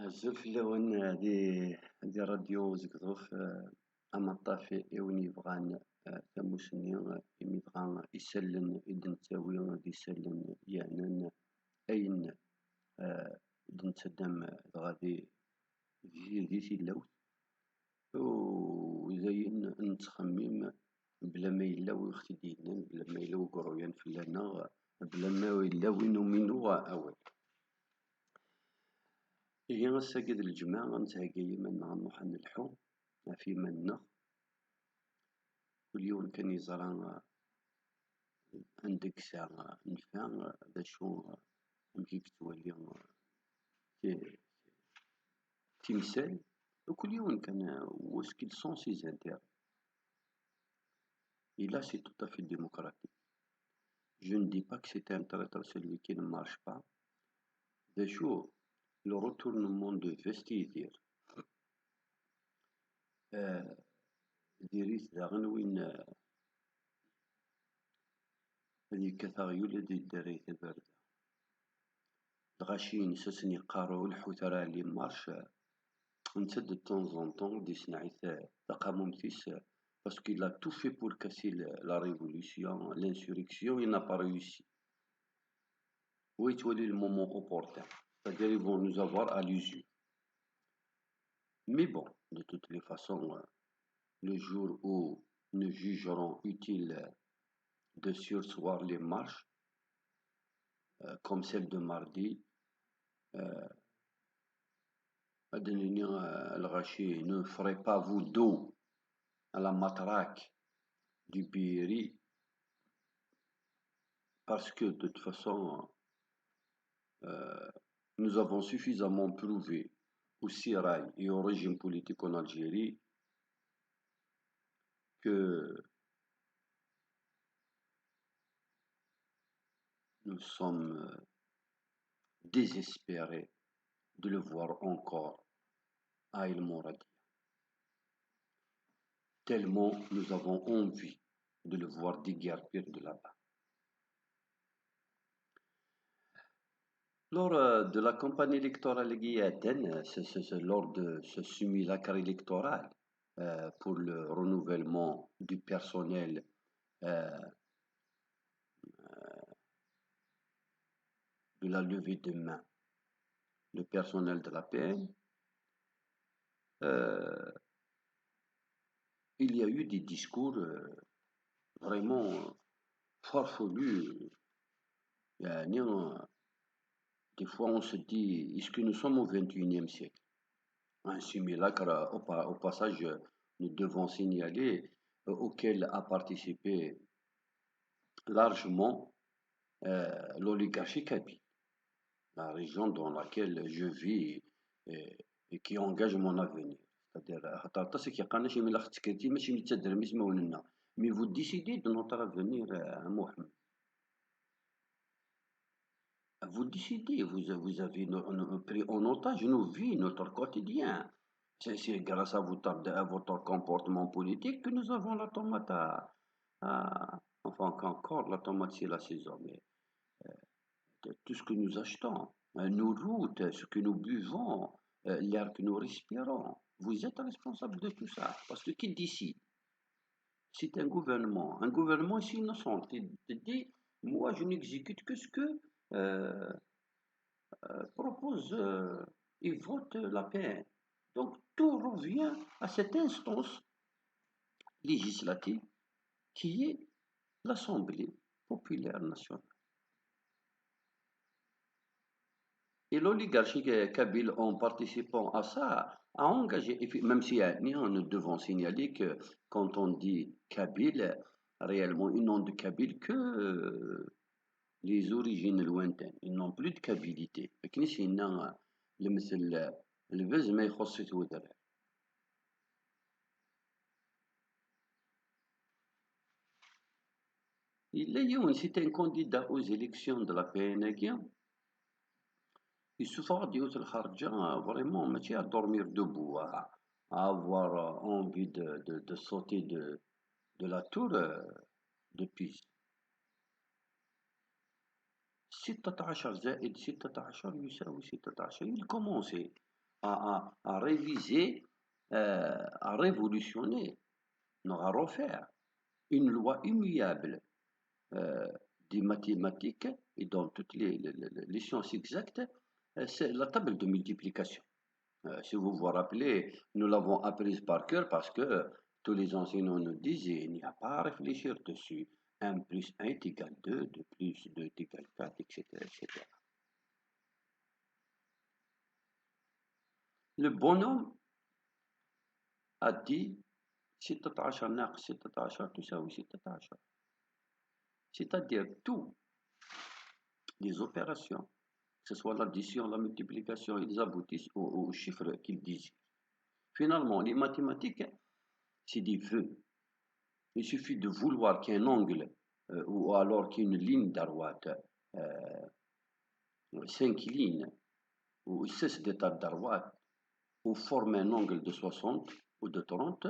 بزاف اللون هادي راديو زكدوف أما طافي إوني بغان تاموسني إمي بغا يسلن إدن تاوي غادي يسلن يعنن أين إدن تدام غادي دي تيلاوت وزين نتخمم بلا ما يلا ويختي دينان بلا ما يلا وقرويان فلانا بلا ما يلا وينو منو أول هي الساقد الجماعة غنتهاقي منا غنروح نلحو في منا واليوم كان يزرى عندك ساعة نفع ذا شو يمكن تولي تمثال وكل يوم كان واش كيل سون سيز انتير et là c'est tout à fait démocratique. Je ne dis pas que c'est un traiteur celui qui ne marche pas. ذا شو le retournement de vestiaire ديريت داغن وين هذيك تغيول دي الدريت الباردة الغاشي نساسني قارو الحوترا اللي مارش نتا de temps en temps دي سنعيث تقاممتيس parce qu'il a tout fait pour casser la révolution, l'insurrection, il n'a pas réussi. Où est le moment opportun? C'est-à-dire ils vont nous avoir à l'usure. Mais bon, de toutes les façons, le jour où nous jugerons utile de surseoir les marches, comme celle de mardi, Adeline Al-Rachi ne ferait pas vous dos à la matraque du Biri parce que de toute façon, nous avons suffisamment prouvé au Sirail et au régime politique en Algérie que nous sommes désespérés de le voir encore à El Mouradia. Tellement nous avons envie de le voir déguerpir de là-bas. Lors de la campagne électorale guyantaine, lors de ce simulacre électoral pour le renouvellement du personnel de la levée de main, le personnel de la PN, il y a eu des discours vraiment farfelus. Des fois, on se dit, est-ce que nous sommes au XXIe siècle? Un simulacre, au passage, nous devons signaler, auquel a participé largement l'oligarchie kabyle, la région dans laquelle je vis et qui engage mon avenir. C'est-à-dire, mais vous décidez de notre avenir, Mohamed. Vous décidez, vous avez pris en otage nos vies, notre quotidien. C'est grâce à votre comportement politique que nous avons la tomate enfin qu'encore la tomate c'est la saison, mais tout ce que nous achetons, nos routes, ce que nous buvons, l'air que nous respirons, vous êtes responsable de tout ça. Parce que qui décide? C'est un gouvernement. Un gouvernement est innocent. Il te dit, moi je n'exécute que ce que propose et vote la paix. Donc tout revient à cette instance législative qui est l'Assemblée populaire nationale. Et l'oligarchie kabyle, en participant à ça, a engagé, même si nous devons signaler que quand on dit kabyle, réellement, ils n'ont de kabyle que les origines lointaines. Ils n'ont plus de kabilité. البز ما يخص يتودر. C'est un candidat aux élections de la PNG. Il suffit de الخارجة vraiment ماشي à dormir debout, à avoir envie de sauter de la tour de Pise. 16 زائد 16 يساوي 16. Il commençait à réviser, à révolutionner, non, à refaire une loi immuable euh, des mathématiques et dans toutes les sciences exactes, c'est la table de multiplication. Si vous vous rappelez, nous l'avons apprise par cœur parce que tous les enseignants nous disaient il n'y a pas à réfléchir dessus. 1 plus 1 est égal 2, 2 plus 2 est égal 4, etc., etc. Le bonhomme a dit 16 ناقص 16 تساوي 16. C'est-à-dire tout les opérations, que ce soit l'addition, la multiplication, ils aboutissent au chiffre qu'ils disent. Finalement, les mathématiques, c'est des vœux. Il suffit de vouloir qu'un angle ou alors qu'une ligne droite euh, s'incline ou cesse d'être droite ou forme un angle de 60 ou de 30,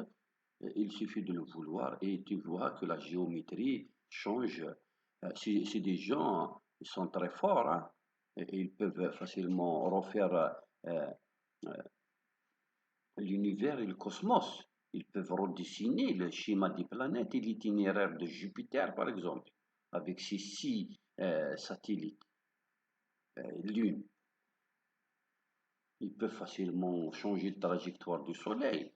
il suffit de le vouloir et tu vois que la géométrie change. Si des gens ils sont très forts, hein, et ils peuvent facilement refaire euh, euh, l'univers et le cosmos. Ils peuvent redessiner le schéma des planètes et l'itinéraire de Jupiter, par exemple, avec ses 6 satellites, lunes. Ils peuvent facilement changer la trajectoire du Soleil.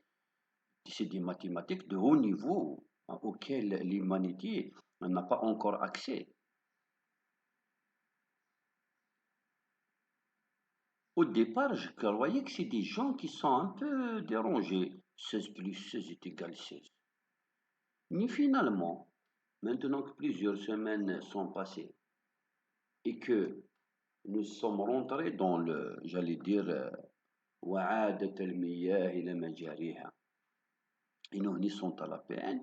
C'est des mathématiques de haut niveau hein, auxquelles l'humanité n'a pas encore accès. Au départ, je croyais que c'est des gens qui sont un peu dérangés. 16 plus 16 est égal 16. Mais finalement, maintenant que plusieurs semaines sont passées et que nous sommes rentrés dans le, j'allais dire, وعادت المياه إلى مجاريها, et nous n'y sont à la peine,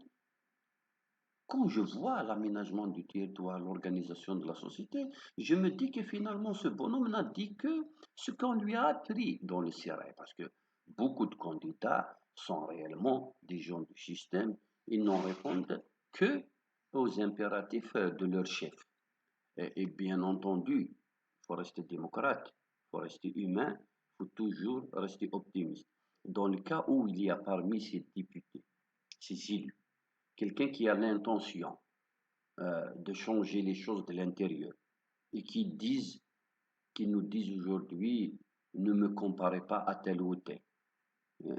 quand je vois l'aménagement du territoire, l'organisation de la société, je me dis que finalement ce bonhomme n'a dit que ce qu'on lui a appris dans le CRI, parce que beaucoup de candidats sont réellement des gens du système, ils n'en répondent que aux impératifs de leur chef. Et bien entendu, il faut rester démocrate, il faut rester humain, il faut toujours rester optimiste. Dans le cas où il y a parmi ces députés, ces élus, quelqu'un qui a l'intention de changer les choses de l'intérieur et qui nous disent aujourd'hui, ne me comparez pas à tel ou tel.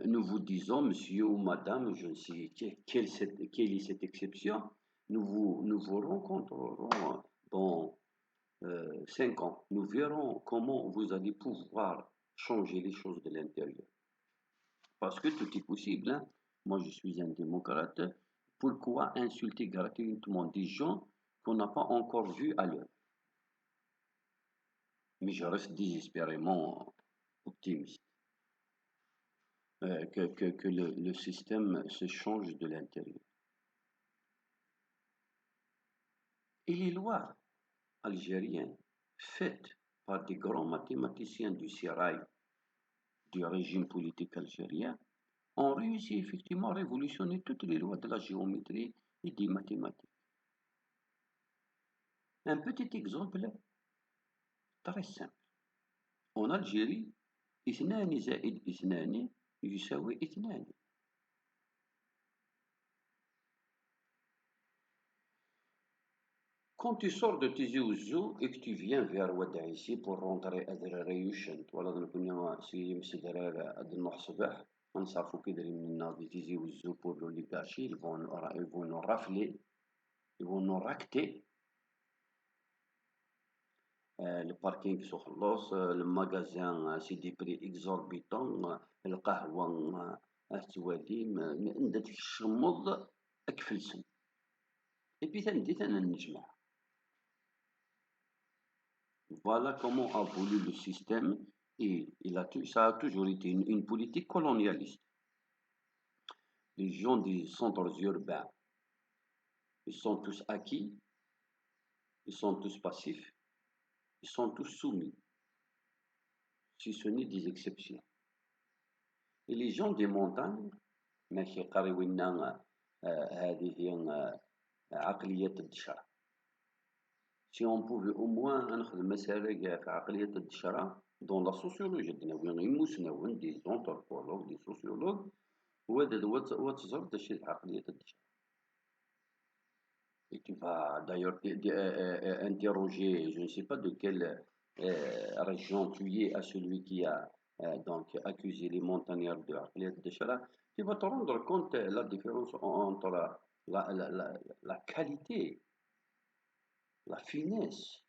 Nous vous disons, monsieur ou madame, je ne sais quelle est cette exception, nous vous rencontrerons dans 5 ans. Nous verrons comment vous allez pouvoir changer les choses de l'intérieur. Parce que tout est possible. Hein. Moi, je suis un démocrate. Pourquoi insulter gratuitement des gens qu'on n'a pas encore vus à l'œuvre? Mais je reste désespérément optimiste que le système se change de l'intérieur. Et les lois algériennes faites par des grands mathématiciens du Serail, du régime politique algérien, ont réussi effectivement à révolutionner toutes les lois de la géométrie et des mathématiques. Un petit exemple très simple. En Algérie, 2 زائد 2 يساوي 2. Quand tu sors de Tizi Ouzou et que tu viens vers Ouad ici pour rentrer à Derreyushent, ولا نكون سي مسدرار ad الصباح, نصرفوا كي دايرين منا في Tizi Ouzou pour l'oligarchie, ils vont nous rafler, ils vont nous racter. Le parking سخلص, le magasin c'est des prix exorbitants, القهوة تواليم, عندها ديك الشموض أكفلسن. Et puis تندي نجمع. Voilà comment a voulu le système et ça a toujours été une politique colonialiste. Les gens des centres urbains, ils sont tous acquis, ils sont tous passifs, ils sont tous soumis, si ce n'est des exceptions. Et les gens des montagnes, ماشي قاريونا هذه هي عقلية الدشرة. Si on pouvait au moins ناخذ مسألة في عقلية الدشرة dans la sociologie, des anthropologues, des sociologues, وتزرب تشي العقلية الدجال. Et tu vas d'ailleurs interroger, je ne sais pas de quelle région tu es, à celui qui a donc accusé les montagnards de عقلية الدجال, tu vas te rendre compte la différence entre la qualité, la finesse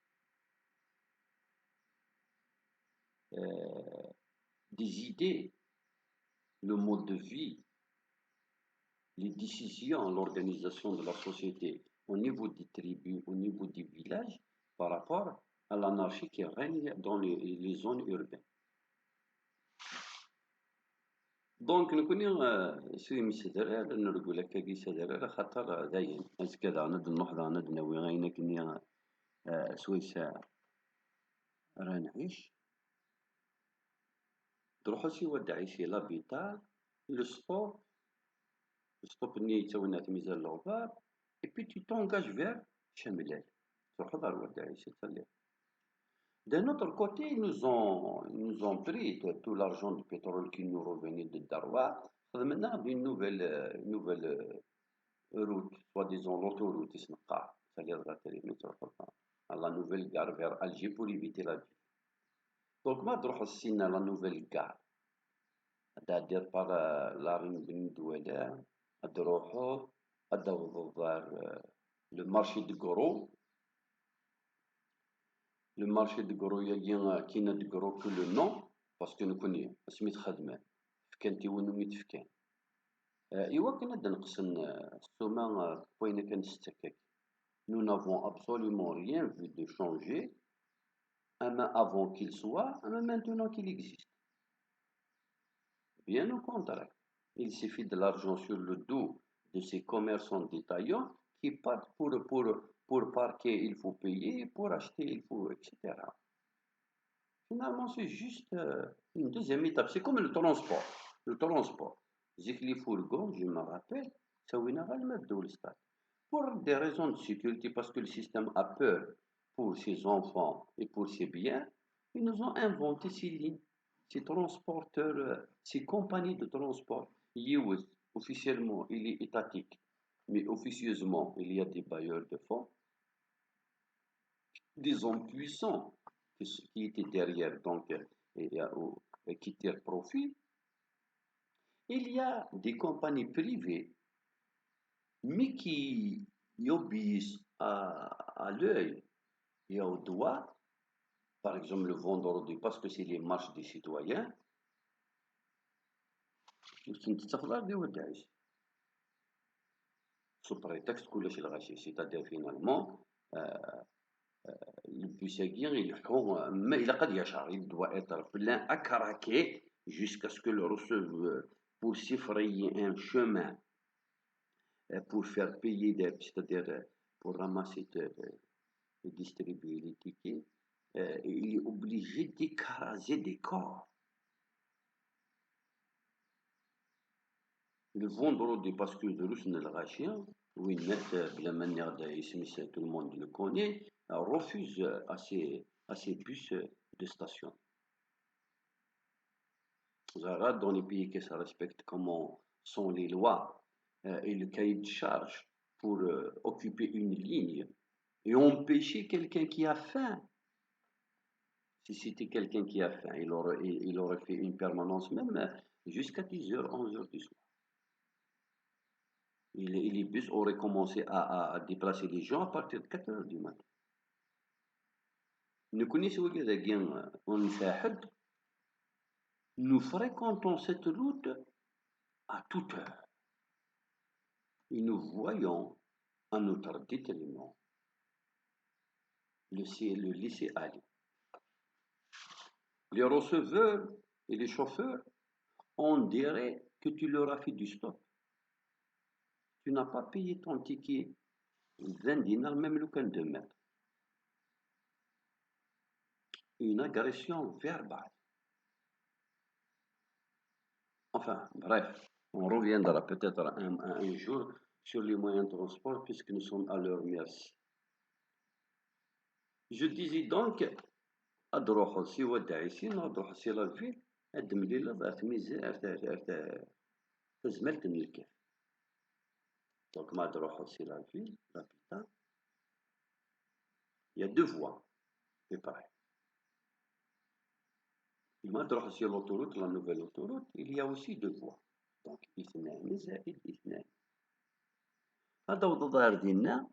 des idées, le mode de vie, les décisions, l'organisation de la société au niveau des tribus, au niveau des villages, par rapport à l'anarchie qui règne dans les zones urbaines. دونك نكوني سي مسدرر نقول لك كي سدرر خاطر داين اس كذا ند نحضر ند نوي غينا كني سويسا راه نعيش تروحو سي ودعي سي لابيتال لو سبور ستوب ني تسوينا تميزان الغبار et puis tu t'engages vers Chamelel. تروحو دار ودعي سي تسلي. D'un autre côté, ils nous ont pris tout l'argent du pétrole qui nous revenait de Darwa. Maintenant, une nouvelle route, soi-disant l'autoroute Isnaqa, c'est-à-dire la nouvelle gare vers Alger pour éviter la ville. Donc, moi, je vais la nouvelle gare, c'est-à-dire par la rue Ben Douala, vers le marché de Goro. Le marché de Goro, il y a qui n'a de Goro que le nom, parce que nous connaissons, Smith Khadman, Fkanti Wounoumit Fkan. إوا كنا نبدا نقسم السومة وين كان نستكك. Nous n'avons absolument rien vu de changer, un avant qu'il soit, un maintenant qu'il existe. Bien au contraire, il suffit de l'argent sur le dos de ces commerçants détaillants qui partent pour parquer, il faut payer, pour acheter, il faut, etc. Finalement, c'est juste une deuxième étape. C'est comme le transport. Le transport. Les fourgons, je me rappelle, ça le stade. Pour des raisons de sécurité, parce que le système a peur pour ses enfants et pour ses biens, ils nous ont inventé ces lignes, ces transporteurs, ces compagnies de transport. Yewis, officiellement, il est étatique, mais officieusement, il y a des bailleurs de fonds, des hommes puissants qui étaient derrière, donc, et qui tirent profit. Il y a des compagnies privées, mais qui obéissent à l'œil et au doigt, par exemple le vendredi, parce que c'est les marches des citoyens, sous prétexte que c'est-à-dire finalement, le Bussagir, il doit être plein à craquer jusqu'à ce que le receveur, pour s'effrayer un chemin, pour faire payer c'est-à-dire pour ramasser et distribuer les tickets, il est obligé d'écraser des corps. Le vendredi, parce que de Rusne le Rachien, où ils mettent de la manière d'Ismis, tout le monde le connaît, refuse à ces bus de station. Zara, dans les pays qui se respectent comment sont les lois et le cahier de charge pour occuper une ligne et empêcher quelqu'un qui a faim. Si c'était quelqu'un qui a faim, il aurait fait une permanence même jusqu'à 10h, 11h du soir. Et les bus auraient commencé à déplacer les gens à partir de 4h du matin. Nous connaissons on Sahel. Nous fréquentons cette route à toute heure. Et nous voyons à notre détriment le laisser aller. Les receveurs et les chauffeurs, on dirait que tu leur as fait du stop. Tu n'as pas payé ton ticket 20 dinars, même le cas de mètres. Une agression verbale. Enfin, bref, on reviendra peut-être un jour sur les moyens de transport puisque nous sommes à leur merci. Je disais donc هاد روحو سيوا داعسين هاد روحو سي لا فيل هاد مليلة ضعت ميزان تزملت من الكاف دونك ما تروحو سي لا فيل لابيتال يا دو فوا séparées. ما تروحو سي لوتوروت لا نوفيل اوتوروت il y a aussi deux voies دونك اثنان زائد اثنان هذا هو الظاهر ديالنا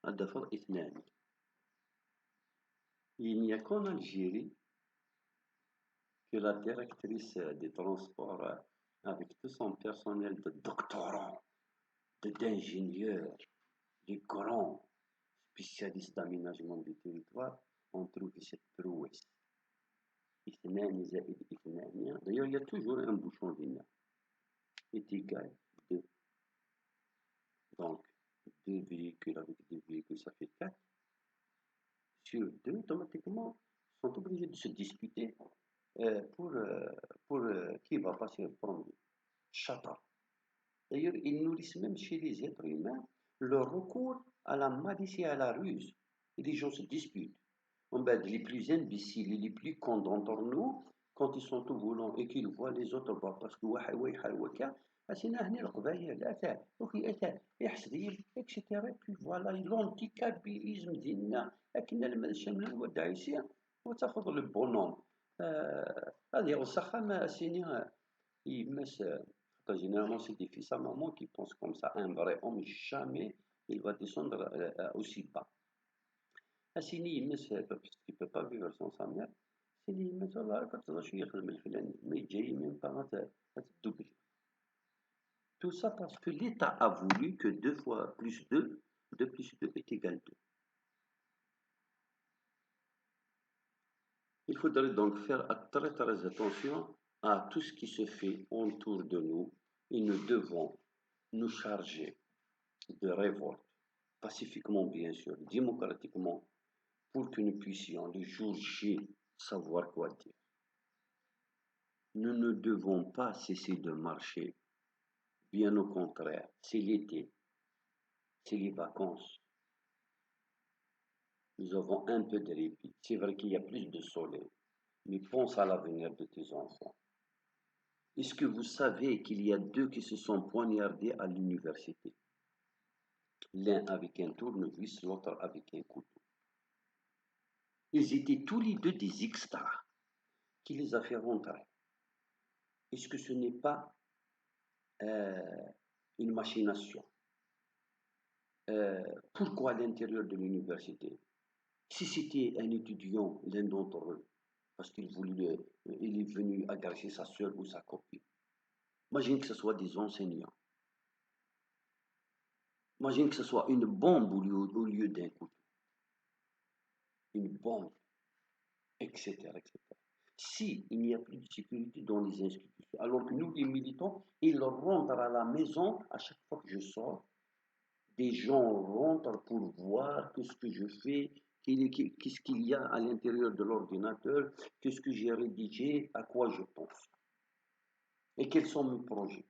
هذا فر اثنان il n'y a qu'en Algérie que la directrice des transports avec tout son personnel de doctorants d'ingénieurs de grands spécialistes d'aménagement du territoire ont trouvé cette prouesse. اثنان زائد اثنان d'ailleurs il y a toujours un bouchon linéaire est égal 2 donc 2 véhicules avec 2 véhicules ça fait 4 sur 2 automatiquement sont obligés de se disputer pour qui va passer le premier chata d'ailleurs ils nourrissent même chez les êtres humains leur recours à la malice et à la ruse et les gens se disputent les plus imbéciles et les plus cons d'entre nous, quand ils sont tout volants et qu'ils voient les autres parce que واحد ويحل وكا اسينا هنا القبايل اتا وكي اتا يحسدين اكسيتيرا بي فوالا لونتيكابيزم ديالنا كنا الشمل والدعيسيه وتاخذ لو بونوم هذه وسخا ما سيني يمس généralement c'est des fils à maman qui pensent comme ça un vrai homme jamais il va descendre aussi bas أسيني يمس parce qu'il peut pas vivre sans sa mère سيني يمس والله كتهضر شوية يخدم الفلاني ما يجي من بعد تدوبل tout ça parce que l'État a voulu que 2 fois plus 2 2 plus 2 est égal 2 il faudrait donc faire très très attention à tout ce qui se fait autour de nous et nous devons nous charger de révolte pacifiquement bien sûr démocratiquement pour que nous puissions le jour J savoir quoi dire. Nous ne devons pas cesser de marcher, bien au contraire, c'est l'été, c'est les vacances. Nous avons un peu de répit. C'est vrai qu'il y a plus de soleil, mais pense à l'avenir de tes enfants. Est-ce que vous savez qu'il y a 2 qui se sont poignardés à l'université? L'un avec un tournevis, l'autre avec un couteau. Ils étaient tous les 2 des extras. Qui les a fait rentrer? Est-ce que ce n'est pas une machination? Pourquoi à l'intérieur de l'université? Si c'était un étudiant, l'un d'entre eux, parce qu'il il est venu agresser sa sœur ou sa copine. Imagine que ce soit des enseignants. Imagine que ce soit une bombe au lieu d'un couteau. Une bombe, etc., etc. Si il n'y a plus de sécurité dans les institutions, alors que nous, les militants, ils rentrent à la maison à chaque fois que je sors. Des gens rentrent pour voir qu'est-ce que je fais, qu'est-ce qu'il y a à l'intérieur de l'ordinateur, qu'est-ce que j'ai rédigé, à quoi je pense et quels sont mes projets.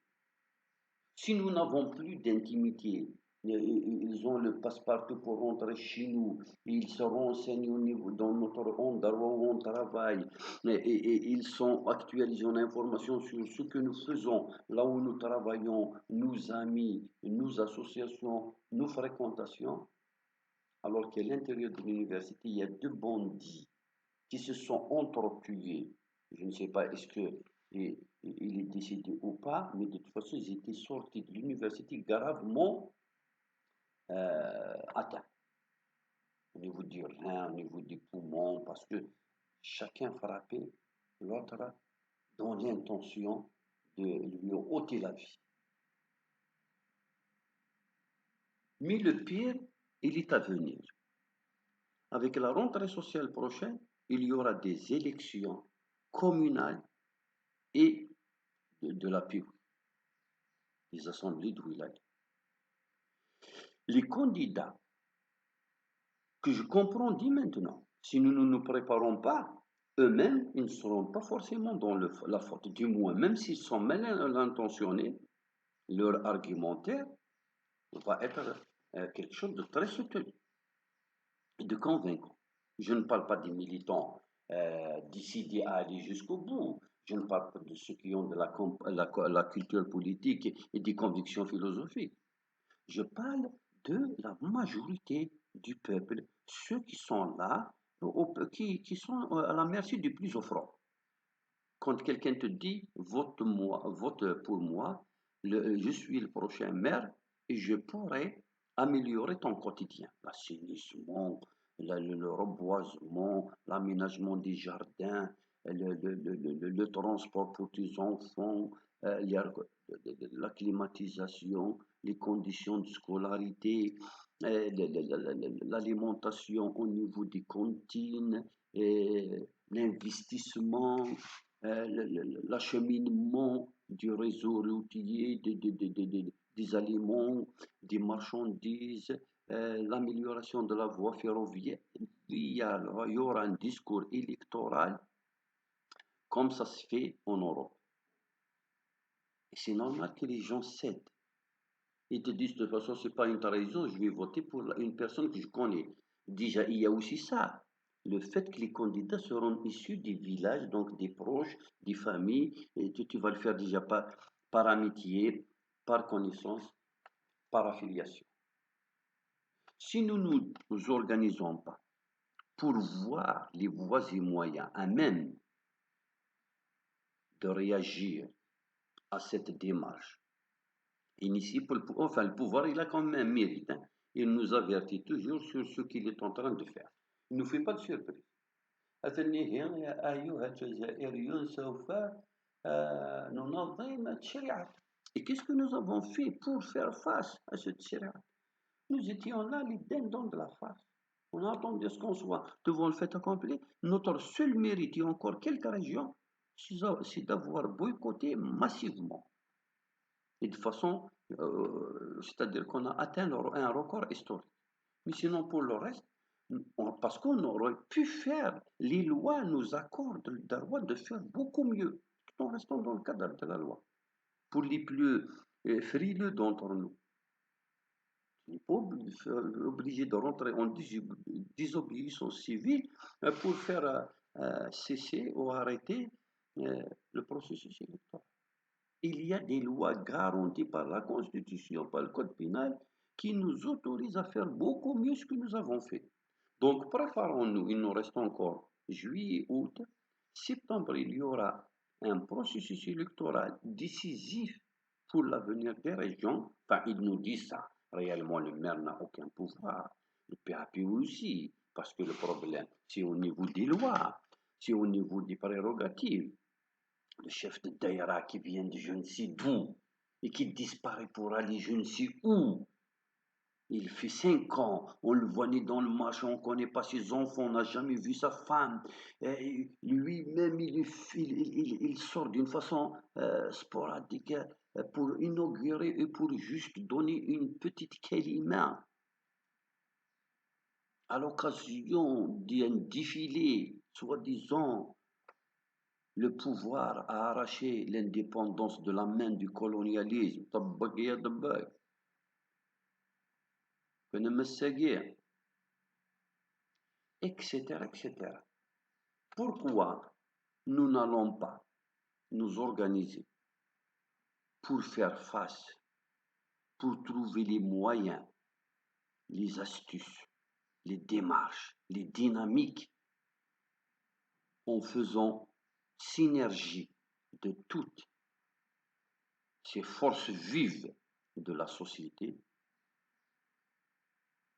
Si nous n'avons plus d'intimité, ils ont le passe-partout pour rentrer chez nous, ils se renseignent au niveau dans notre endroit où on travaille, et ils sont actualisés en information sur ce que nous faisons, là où nous travaillons, nos amis, nos associations, nos fréquentations, alors qu'à l'intérieur de l'université, il y a 2 bandits qui se sont entretués. Je ne sais pas est-ce que il est décédé ou pas, mais de toute façon, ils étaient sortis de l'université gravement atteints. Au niveau du rein, au niveau des poumons, parce que chacun frappait l'autre dans l'intention de lui ôter la vie. Mais le pire, il est à venir. Avec la rentrée sociale prochaine, il y aura des élections communales et de la PIV, des assemblées de wilaya. Les candidats que je comprends dès maintenant, si nous ne nous préparons pas, eux-mêmes, ils ne seront pas forcément dans la faute. Du moins, même s'ils sont mal intentionnés, leur argumentaire va être quelque chose de très soutenu et de convaincant. Je ne parle pas des militants décidés à aller jusqu'au bout. Je ne parle pas de ceux qui ont de la culture politique et des convictions philosophiques. Je parle de la majorité du peuple, ceux qui sont là, qui sont à la merci du plus offrant. Quand quelqu'un te dit vote-moi, vote pour moi, je suis le prochain maire et je pourrais améliorer ton quotidien. L'assainissement, le reboisement, l'aménagement des jardins, le transport pour tes enfants, la climatisation, les conditions de scolarité, l'alimentation au niveau des cantines, l'investissement, l'acheminement du réseau routier, des aliments, des marchandises, l'amélioration de la voie ferroviaire. Il y aura un discours électoral comme ça se fait en Europe. Et c'est normal que les gens cèdent. Ils te disent de toute façon, c'est pas une trahison, je vais voter pour une personne que je connais. Déjà, il y a aussi ça. Le fait que les candidats seront issus des villages, donc des proches, des familles, et tu vas le faire déjà par amitié, par connaissance, par affiliation. Si nous ne nous organisons pas pour voir les voies et moyens à même de réagir à cette démarche, initiée pour enfin, le pouvoir, il a quand même un mérite, hein. Il nous avertit toujours sur ce qu'il est en train de faire. Il ne nous fait pas de surprise. أيها الجزائريون سوف ننظم التشريعات. Et qu'est-ce que nous avons fait pour faire face à cette shariat? Nous étions là, les dindons de la face. On a attendu ce qu'on soit devant le fait accompli. Notre seul mérite, et encore quelques régions, c'est d'avoir boycotté massivement. Et de façon, c'est-à-dire qu'on a atteint un record historique. Mais sinon, pour le reste, parce qu'on aurait pu faire, les lois nous accordent le droit de faire beaucoup mieux, tout en restant dans le cadre de la loi. Pour les plus frileux d'entre nous, on n'est pas obligé de rentrer en désobéissance civile pour faire cesser ou arrêter le processus électoral. Il y a des lois garanties par la Constitution, par le Code pénal, qui nous autorisent à faire beaucoup mieux ce que nous avons fait. Donc, préparons-nous, il nous reste encore juillet, août, septembre, il y aura un processus électoral décisif pour l'avenir des régions. Enfin, ils nous disent ça. Réellement, le maire n'a aucun pouvoir. Le PAP aussi, parce que le problème, c'est au niveau des lois, c'est au niveau des prérogatives. Le chef de Daïra qui vient de je ne sais d'où et qui disparaît pour aller je ne sais où. Il fait 5 ans, on le voit né dans le match, on ne connaît pas ses enfants, on n'a jamais vu sa femme. Lui-même, il sort d'une façon sporadique pour inaugurer et pour juste donner une petite kalima à l'occasion d'un défilé, soi-disant le pouvoir a arraché l'indépendance de la main du colonialisme, etc., etc. Pourquoi nous n'allons pas nous organiser pour faire face, pour trouver les moyens, les astuces, les démarches, les dynamiques, en faisant synergie de toutes ces forces vives de la société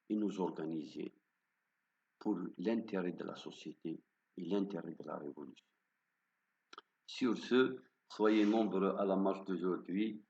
et nous organiser pour l'intérêt de la société et l'intérêt de la révolution. Sur ce, soyez nombreux à la marche d'aujourd'hui.